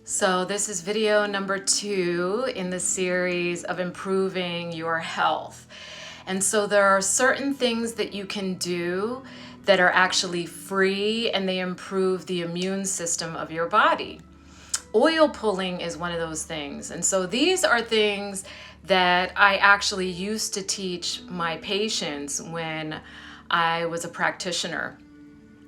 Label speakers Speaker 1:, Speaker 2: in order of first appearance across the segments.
Speaker 1: So this is video number 2 in the series of improving your health. And so there are certain things that you can do that are actually free and they improve the immune system of your body. Oil pulling is one of those things. And so these are things that I actually used to teach my patients when I was a practitioner.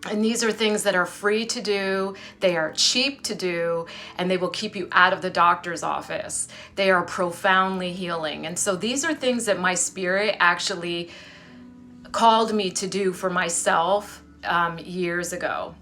Speaker 1: And these are things that are free to do, they are cheap to do, and they will keep you out of the doctor's office. They are profoundly healing. And so these are things that my spirit actually called me to do for myself years ago,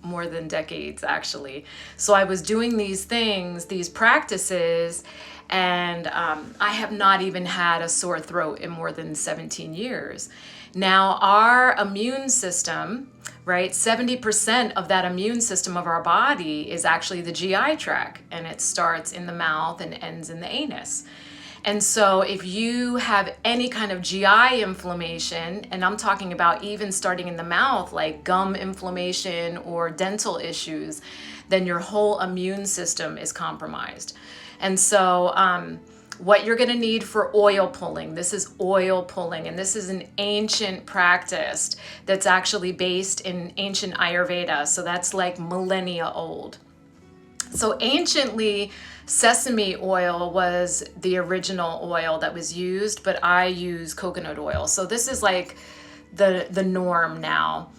Speaker 1: more than decades actually. So I was doing these things, these practices, and I have not even had a sore throat in more than 17 years. Now, our immune system, right, 70% of that immune system of our body is actually the GI tract, and it starts in the mouth and ends in the anus. And so if you have any kind of GI inflammation, and I'm talking about even starting in the mouth, like gum inflammation or dental issues, then your whole immune system is compromised. And so what you're going to need for oil pulling, this is oil pulling, and this is an ancient practice that's actually based in ancient Ayurveda. So that's like millennia old. So anciently, sesame oil was the original oil that was used, but I use coconut oil. So this is like the norm now.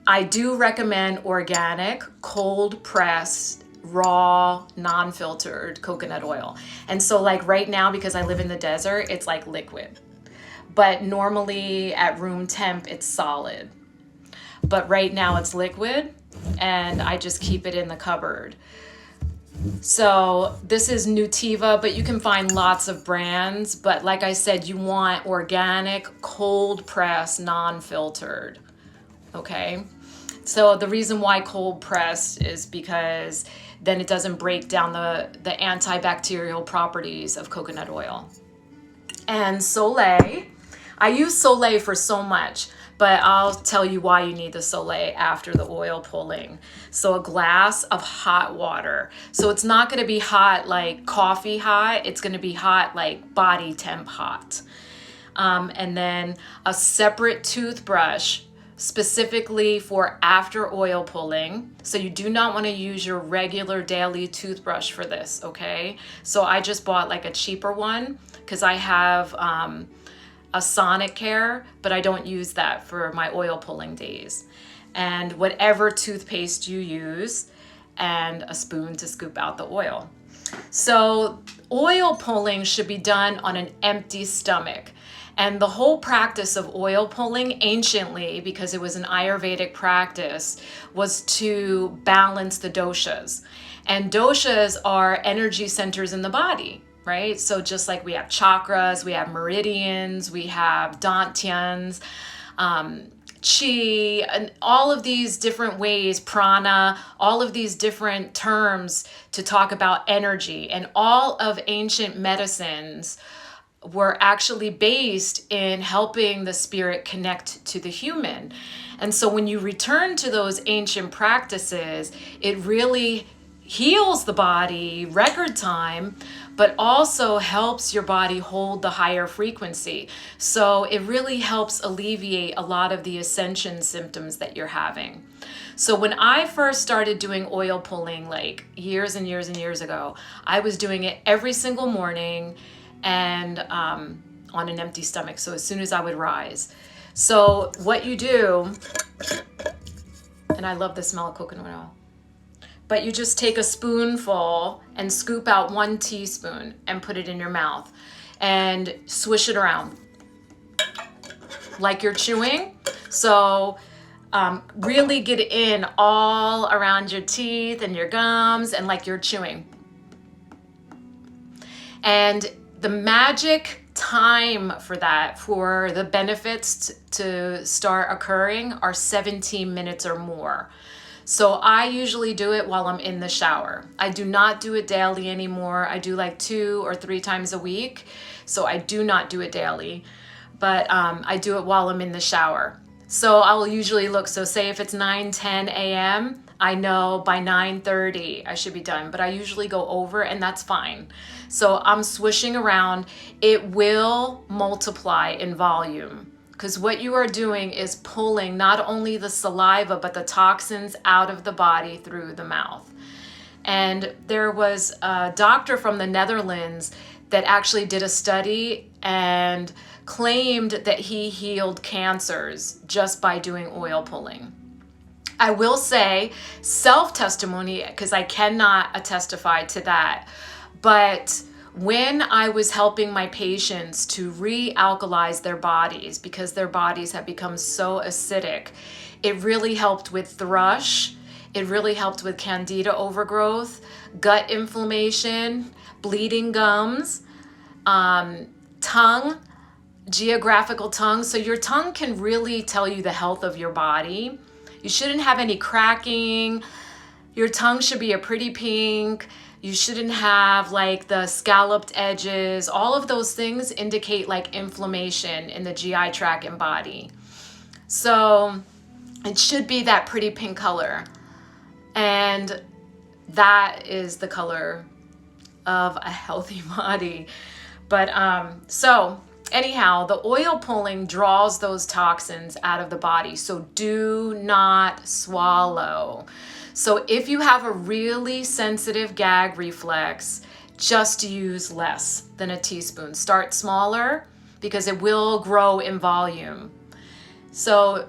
Speaker 1: I do recommend organic, cold pressed, raw, non-filtered coconut oil. And so like right now, because I live in the desert, it's like liquid. But normally at room temp, it's solid. But right now it's liquid, and I just keep it in the cupboard. So this is Nutiva, but you can find lots of brands. But like I said, you want organic, cold pressed, non-filtered. Okay. So the reason why cold pressed is because then it doesn't break down the antibacterial properties of coconut oil. And Soleil, I use Soleil for so much, but I'll tell you why you need the Soleil after the oil pulling. So a glass of hot water. So it's not going to be hot like coffee hot. It's going to be hot like body temp hot. And then a separate toothbrush specifically for after oil pulling. So you do not want to use your regular daily toothbrush for this, okay? So I just bought like a cheaper one because I have a Sonicare, but I don't use that for my oil pulling days. And whatever toothpaste you use, and a spoon to scoop out the oil. So oil pulling should be done on an empty stomach. And the whole practice of oil pulling anciently, because it was an Ayurvedic practice, was to balance the doshas. And doshas are energy centers in the body, right? So just like we have chakras, we have meridians, we have dantyans, chi, and all of these different ways, prana, all of these different terms to talk about energy. And all of ancient medicines were actually based in helping the spirit connect to the human. And so when you return to those ancient practices, it really heals the body record time, but also helps your body hold the higher frequency. So it really helps alleviate a lot of the ascension symptoms that you're having. So when I first started doing oil pulling, like years and years and years ago, I was doing it every single morning and on an empty stomach. So as soon as I would rise. So what you do, and I love the smell of coconut oil, but you just take a spoonful and scoop out 1 teaspoon and put it in your mouth and swish it around like you're chewing. So really get it in all around your teeth and your gums and like you're chewing. And the magic time for that, for the benefits to start occurring, are 17 minutes or more. So I usually do it while I'm in the shower. I do not do it daily anymore. I do like 2 or 3 times a week. So I do not do it daily, but I do it while I'm in the shower. So I'll usually look, so say if it's 9, 10 a.m., I know by 9:30 I should be done, but I usually go over, and that's fine. So I'm swishing around. It will multiply in volume, because what you are doing is pulling not only the saliva, but the toxins out of the body through the mouth. And there was a doctor from the Netherlands that actually did a study and claimed that he healed cancers just by doing oil pulling. I will say self-testimony, because I cannot testify to that, but when I was helping my patients to re-alkalize their bodies because their bodies have become so acidic, it really helped with thrush. It really helped with candida overgrowth, gut inflammation, bleeding gums, tongue, geographical tongue. So your tongue can really tell you the health of your body. You shouldn't have any cracking. Your tongue should be a pretty pink. You shouldn't have like the scalloped edges. All of those things indicate like inflammation in the GI tract and body. So it should be that pretty pink color. And that is the color of a healthy body. But so anyhow, the oil pulling draws those toxins out of the body. So do not swallow. So if you have a really sensitive gag reflex, just use less than a teaspoon. Start smaller because it will grow in volume, so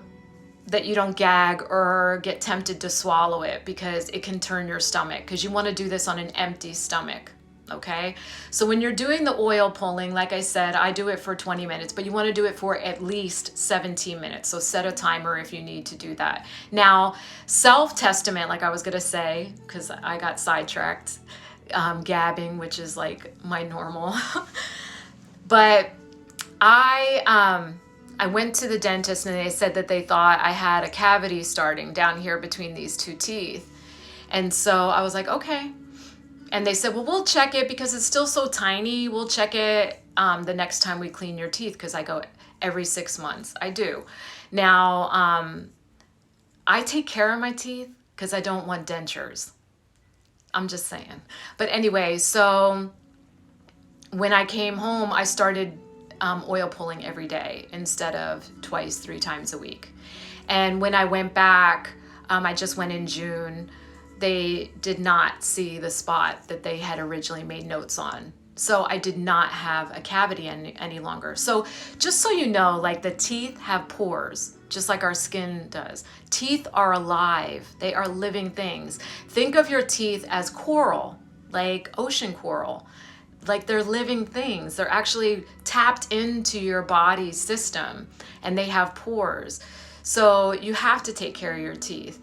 Speaker 1: that you don't gag or get tempted to swallow it, because it can turn your stomach, because you want to do this on an empty stomach. Okay, so when you're doing the oil pulling, like I said, I do it for 20 minutes, but you want to do it for at least 17 minutes. So set a timer if you need to do that. Now, self-testament, like I was going to say, because I got sidetracked, gabbing, which is like my normal. But I went to the dentist and they said that they thought I had a cavity starting down here between these two teeth. And so I was like, okay. And they said, well, we'll check it because it's still so tiny. We'll check it the next time we clean your teeth, because I go every 6 months. I do. Now, I take care of my teeth because I don't want dentures. I'm just saying. But anyway, so when I came home, I started oil pulling every day instead of 2-3 times a week. And when I went back, I just went in June. They did not see the spot that they had originally made notes on. So I did not have a cavity any longer. So just so you know, like the teeth have pores, just like our skin does. Teeth are alive. They are living things. Think of your teeth as coral, like ocean coral. Like they're living things. They're actually tapped into your body's system, and they have pores. So you have to take care of your teeth.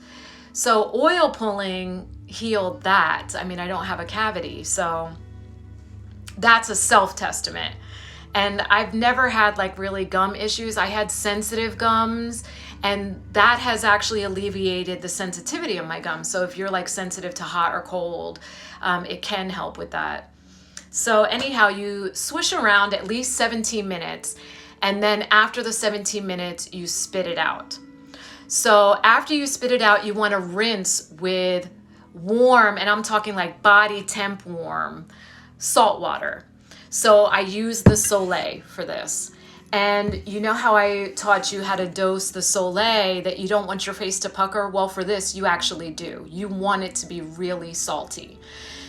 Speaker 1: So oil pulling healed that. I mean, I don't have a cavity, so that's a self-testament. And I've never had like really gum issues. I had sensitive gums, and that has actually alleviated the sensitivity of my gums. So if you're like sensitive to hot or cold, it can help with that. So anyhow, you swish around at least 17 minutes, and then after the 17 minutes, you spit it out. So after you spit it out, you want to rinse with warm, and I'm talking like body temp warm, salt water. So I use the Soleil for this. And you know how I taught you how to dose the Soleil, that you don't want your face to pucker? Well, for this, you actually do. You want it to be really salty.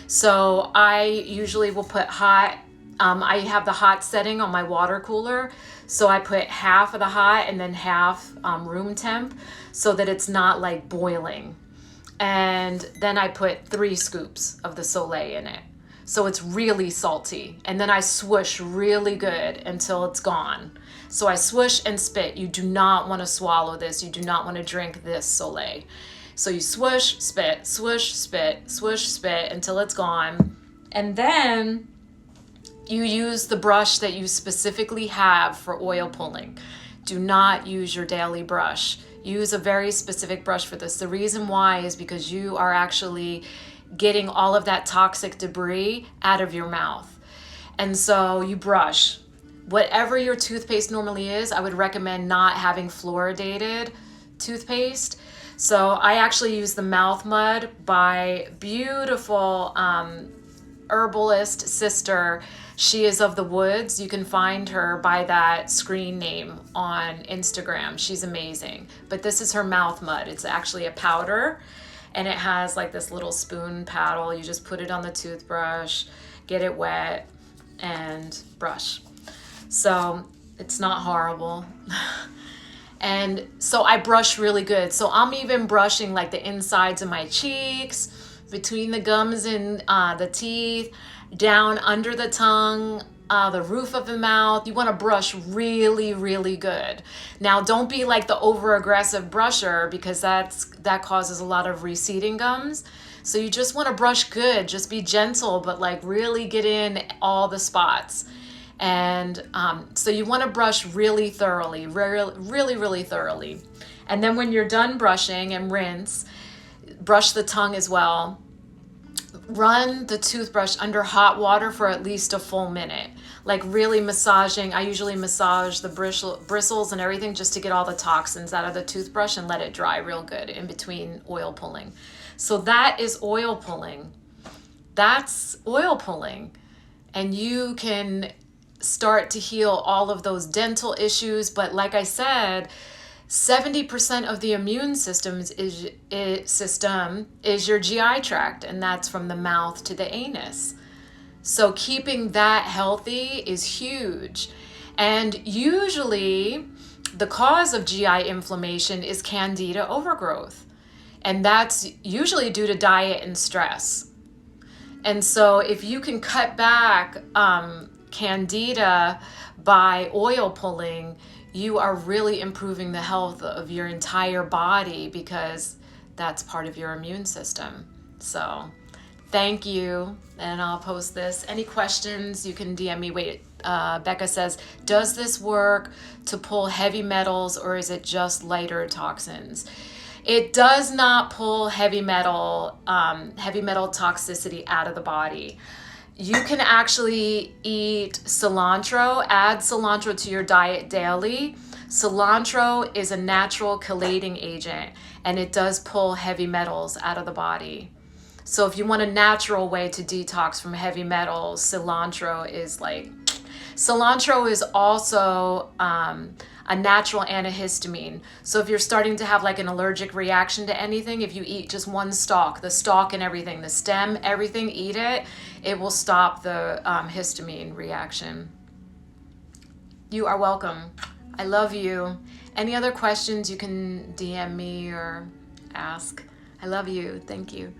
Speaker 1: So I usually will put hot, I have the hot setting on my water cooler. So I put half of the hot and then half room temp, so that it's not like boiling. And then I put 3 scoops of the Soleil in it. So it's really salty. And then I swoosh really good until it's gone. So I swoosh and spit. You do not want to swallow this. You do not want to drink this Soleil. So you swoosh, spit, swoosh, spit, swoosh, spit until it's gone. And then you use the brush that you specifically have for oil pulling. Do not use your daily brush. Use a very specific brush for this. The reason why is because you are actually getting all of that toxic debris out of your mouth. And so you brush. Whatever your toothpaste normally is, I would recommend not having fluoridated toothpaste. So I actually use the Mouth Mud by beautiful herbalist sister. She is of the woods. You can find her by that screen name on Instagram. She's amazing. But this is her Mouth Mud. It's actually a powder, and it has like this little spoon paddle. You just put it on the toothbrush, get it wet, and brush. So it's not horrible. And so I brush really good. So I'm even brushing like the insides of my cheeks, between the gums and the teeth, down under the tongue, the roof of the mouth. You want to brush really, really good. Now, don't be like the over-aggressive brusher, because that causes a lot of receding gums. So you just want to brush good. Just be gentle, but like really get in all the spots. And so you want to brush really thoroughly, really, really thoroughly. And then when you're done brushing and rinse, brush the tongue as well. Run the toothbrush under hot water for at least a full minute, like really massaging. I usually massage the bristles and everything just to get all the toxins out of the toothbrush and let it dry real good in between oil pulling. So that is oil pulling. That's oil pulling. And you can start to heal all of those dental issues. But like I said, 70% of the immune system is your GI tract, and that's from the mouth to the anus. So keeping that healthy is huge. And usually the cause of GI inflammation is candida overgrowth. And that's usually due to diet and stress. And so if you can cut back candida by oil pulling, you are really improving the health of your entire body, because that's part of your immune system. So thank you, and I'll post this. Any questions, you can DM me. Wait, Becca says, does this work to pull heavy metals, or is it just lighter toxins? It does not pull heavy metal toxicity out of the body. You can actually eat cilantro, add cilantro to your diet daily. Cilantro is a natural chelating agent, and it does pull heavy metals out of the body. So if you want a natural way to detox from heavy metals, cilantro is also a natural antihistamine. So if you're starting to have like an allergic reaction to anything, if you eat just one stalk, the stalk and everything, the stem, everything, eat it, it will stop the histamine reaction. You are welcome. I love you. Any other questions, you can DM me or ask. I love you. Thank you.